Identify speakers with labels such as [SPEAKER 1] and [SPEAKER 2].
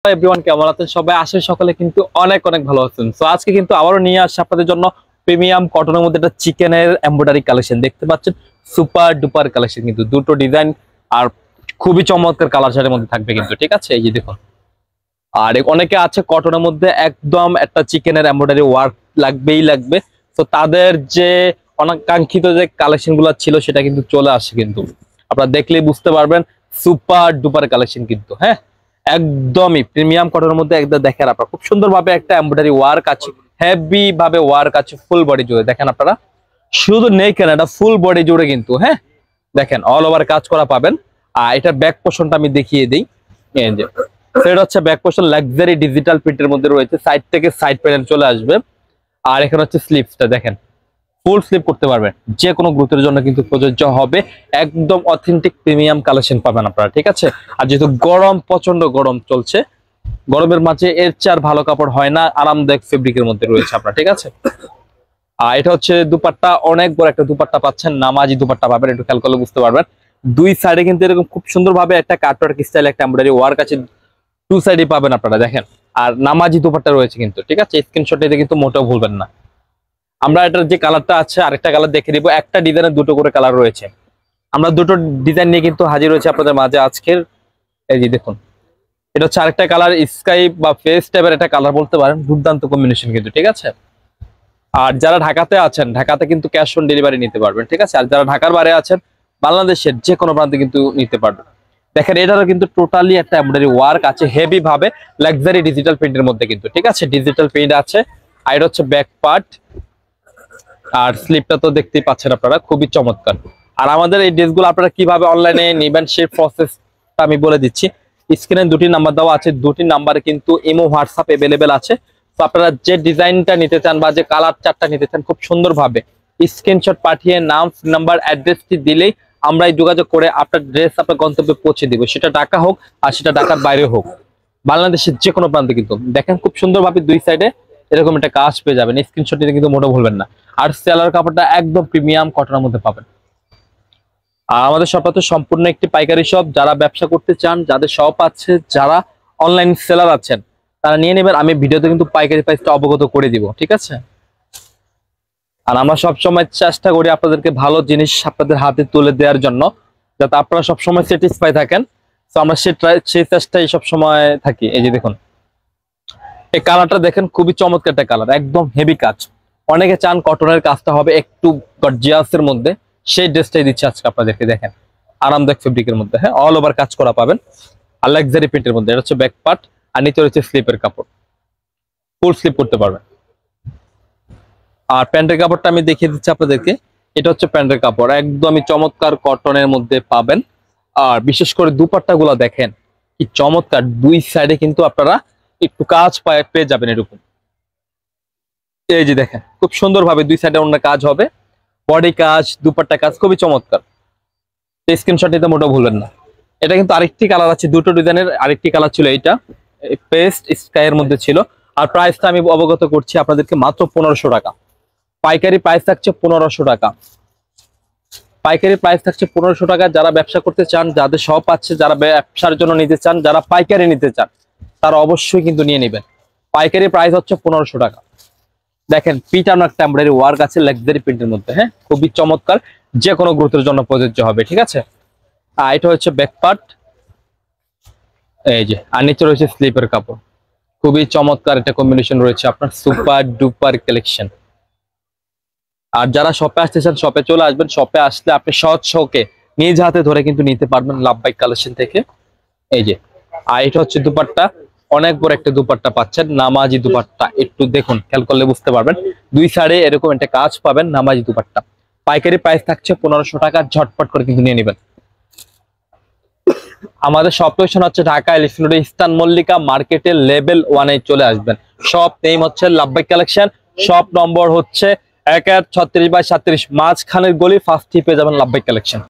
[SPEAKER 1] Everyone, কেমন আছেন সবাই? আসলে সকলে কিন্তু অনেক অনেক ভালো আছেন। সো আজকে কিন্তু আবারও নিয়ে আসছি আপনাদের জন্য প্রিমিয়াম কটনের মধ্যে একটা চিকেনের এমব্রয়ডারি কালেকশন। দেখতে পাচ্ছেন সুপার ডুপার কালেকশন, কিন্তু দুটো ডিজাইন আর খুবই চমৎকার কালার চার্টের মধ্যে থাকবে কিন্তু, ঠিক আছে? এই যে দেখুন। আর অনেকে আছে কটনের মধ্যে একদম একটা চিকেনের এমব্রয়ডারি ওয়ার্ক লাগবেই লাগবে। তো তাদের যে অনাকাঙ্ক্ষিত যে কালেকশন গুলো ছিল সেটা কিন্তু চলে আসে, কিন্তু আপনারা দেখলেই বুঝতে পারবেন সুপার ডুপার কালেকশন কিন্তু। হ্যাঁ, একদমই প্রিমিয়াম কটনের মধ্যে একদম দেখেন আপনারা খুব সুন্দরভাবে একটা এমব্রয়ডারি ওয়ার্ক আছে, হেভি ভাবে ওয়ার্ক আছে ফুল বডি জুড়ে। দেখেন আপনারা, শুধু নেই কেন, এটা ফুল বডি জুড়ে কিন্তু। হ্যাঁ, দেখেন অল ওভার কাজ করা পাবেন। আর এটার ব্যাক পোর্শনটা আমি দেখিয়ে দিই। এই যে সেটা হচ্ছে ব্যাক পোর্শন, লাক্সারি ডিজিটাল প্রিন্টের মধ্যে রয়েছে, সাইড থেকে সাইড প্যানেল চলে আসবে। আর এখানে হচ্ছে স্লিপসটা দেখেন, ফুল স্লিপ করতে পারবেন, যে কোনো গ্রুপের জন্য কিন্তু প্রযোজ্য হবে। একদম অথেন্টিক প্রিমিয়াম কালেকশন পাবেন আপনারা, ঠিক আছে? আর যেহেতু গরম, প্রচন্ড গরম চলছে, গরমের মাঝে এর চেয়ে আর ভালো কাপড় হয় না, আরামদায়ক ফেব্রিকের মধ্যে রয়েছে আপনার, ঠিক আছে? আর এটা হচ্ছে দুপাট্টা, অনেক বড় একটা দুপাট্টা পাচ্ছেন, নামাজি দুপাট্টা পাবেন। একটু খেয়াল করলে বুঝতে পারবেন দুই সাইডে কিন্তু এরকম খুব সুন্দরভাবে একটা কাটওয়ার্ক স্টাইল একটা এমব্রয়ডারি ওয়ার্ক আছে, টু সাইডে পাবেন আপনারা দেখেন। আর নামাজি দুপাট্টা রয়েছে কিন্তু, ঠিক আছে? স্ক্রিনশট নিতে কিন্তু মোটেও ভুলবেন না। আমরা এটার যে কালারটা আছে আরেকটা কালার দেখে দিব। একটা ডিজাইনের দুটো করে কালার রয়েছে, আমরা দুটো ডিজাইন নিয়ে কিন্তু হাজির হয়েছে আপনাদের মাঝে আজকের। এই যে দেখুন, এটা হচ্ছে আরেকটা কালার, স্কাই বা ফেস টাইপের একটা কালার বলতে পারেন, দুর্দান্ত কম্বিনেশন কিন্তু, ঠিক আছে? আর যারা ঢাকাতে আছেন, ঢাকাতে কিন্তু ক্যাশ অন ডেলিভারি নিতে পারবেন, ঠিক আছে? আর যারা ঢাকার বাইরে আছেন, বাংলাদেশের যে কোনো প্রান্তে কিন্তু নিতে পারবেন। দেখেন এটারও কিন্তু টোটালি একটা এমব্রয়ডারি ওয়ার্ক আছে হেভি ভাবে, লাক্সারি ডিজিটাল প্রিন্টের মধ্যে কিন্তু, ঠিক আছে? ডিজিটাল প্রিন্ট আছে। আর এটা হচ্ছে ব্যাক পার্ট, আর স্লিপটা তো দেখতেই পাচ্ছেন আপনারা, খুবই চমৎকার। আর আমাদের এই ড্রেসগুলো আপনারা কিভাবে অনলাইনে নেবেন সেই প্রসেসটা আমি বলে দিচ্ছি। স্ক্রিনে দুটি নাম্বার দেওয়া আছে, দুটি নাম্বারে কিন্তু ইমো হোয়াটসঅ্যাপ অ্যাভেলেবেল আছে। তো আপনারা যে ডিজাইনটা নিতে চান বা যে কালার চার্টটা নিতে চান, খুব সুন্দরভাবে স্ক্রিনশট পাঠিয়ে নাম, নাম্বার, অ্যাড্রেসটি দিলেই আমরাই যোগাযোগ করে আপনার ড্রেস আপনার গন্তব্যে পৌঁছে দিব। সেটা ঢাকা হোক আর সেটা ঢাকার বাইরে হোক, বাংলাদেশের যে কোনো প্রান্তে কিন্তু। দেখেন খুব সুন্দরভাবে দুই সাইডে এরকম একটা কাজ পেয়ে যাবেন, স্ক্রিনশট নিতে কিন্তু মোটেও ভুলবেন না। আর সেলার কাপড়টা একদম প্রিমিয়াম কটনের মধ্যে পাবেন। আর আমাদের শপটা তো সম্পূর্ণ একটি পাইকারি শপ। যারা ব্যবসা করতে চান, যাদের শপ আছে, যারা অনলাইন সেলার আছেন, তারা নিয়ে নেবেন। আমি ভিডিওতে কিন্তু পাইকারি প্রাইসটা অবগত করে দিব, ঠিক আছে? আর আমরা সবসময় চেষ্টা করি আপনাদেরকে ভালো জিনিস আপনাদের হাতে তুলে দেওয়ার জন্য, যাতে আপনারা সবসময় স্যাটিসফাই থাকেন। তো আমরা সেই চেষ্টাই সবসময় থাকি। এই যে দেখুন, এই কালারটা দেখেন, খুবই চমৎকার একটা কালার, একদম হেভি কাজ। অনেকে চান কটনের কাজটা হবে একটু গর্জিয়াসের মধ্যে, সেই ড্রেসটাই দিচ্ছে আজকে আপনাদেরকে। দেখেন আরামদায়ক ফেব্রিকের মধ্যে, হ্যাঁ, অল ওভার কাজ করা পাবেন আর লাক্সারি প্রিন্টের মধ্যে। এটা হচ্ছে ব্যাক পার্ট, আর নিচে রয়েছে স্লিপের কাপড়, ফুল স্লিপ করতে পারবেন। আর প্যান্টের কাপড়টা আমি দেখিয়ে দিচ্ছি আপনাদেরকে। এটা হচ্ছে প্যান্টের কাপড়, একদমই চমৎকার কটনের মধ্যে পাবেন। আর বিশেষ করে দুপাট্টা গুলা দেখেন কি চমৎকার, দুই সাইডে কিন্তু আপনারা একটু কাজ পেয়ে যাবেন এরকম। এই যে দেখেন খুব সুন্দরভাবে দুই সাইডে অন্য কাজ হবে, বডি কাজ, দুপাট্টা কাজ, খুবই চমৎকার। স্ক্রিনশট নিতে মোটেও ভুলবেন না। এটা কিন্তু আরেকটি কালার আছে, দুটো ডিজাইনের আরেকটি কালার ছিল, এইটা পেস্ট স্কাই এর মধ্যে ছিল। আর প্রাইসটা আমি অবগত করছি আপনাদেরকে, মাত্র 1500 টাকা। পাইকারি প্রাইস থাকছে 1500 টাকা। পাইকারি প্রাইস থাকছে 1500 টাকা। যারা ব্যবসা করতে চান, যাদের শপ আছে, যারা ব্যবসার জন্য নিতে চান, যারা পাইকারি নিতে চান, তারা অবশ্যই কিন্তু নিয়ে নেবেন। পাইকারি প্রাইস হচ্ছে 1500 টাকা। দেখেন পিটানো একটা এমব্রয়ডারি ওয়ার্ক আছে লাক্সারি প্রিন্টের মধ্যে, হ্যাঁ, খুবই চমৎকার, যে কোনো গ্রুপের জন্য প্রযোজ্য হবে, ঠিক আছে? আর এটা হচ্ছে ব্যাক পার্ট, এই যে, আর নিচে রয়েছে স্লিপের কাপড়। খুবই চমৎকার একটা কম্বিনেশন রয়েছে আপনার, সুপার ডুপার কালেকশন। আর যারা শপে আসতে চান, শপে চলে আসবেন। শপে আসলে আপনি সহজ শোকে নিজ হাতে ধরে কিন্তু নিতে পারবেন লাভবাইক কালেকশন থেকে। এই যে, আর এটা হচ্ছে দুপাট্টা, অনেক বড় একটা দুপাট্টা পাচ্ছেন, নামাজি দুপাট্টা। একটু দেখুন, খেয়াল করলে বুঝতে পারবেন দুই সাইডে এরকম একটা কাজ পাবেন, নামাজি দুপাট্টা। পাইকারি প্রাইস থাকছে 1500 টাকা, ঝটপট করে কিন্তু নিয়ে নেবেন। আমাদের শপ লোকেশন হচ্ছে Dhaka elephant road, eastern Mallika মার্কেটের লেভেল 1-এ চলে আসবেন। শপ নেম হচ্ছে লাভবাইক কালেকশন, শপ নম্বর হচ্ছে 1-36/37, মাঝখানের গলি, ফার্স্টে পেয়ে যাবেন লাভবাইক কালেকশন।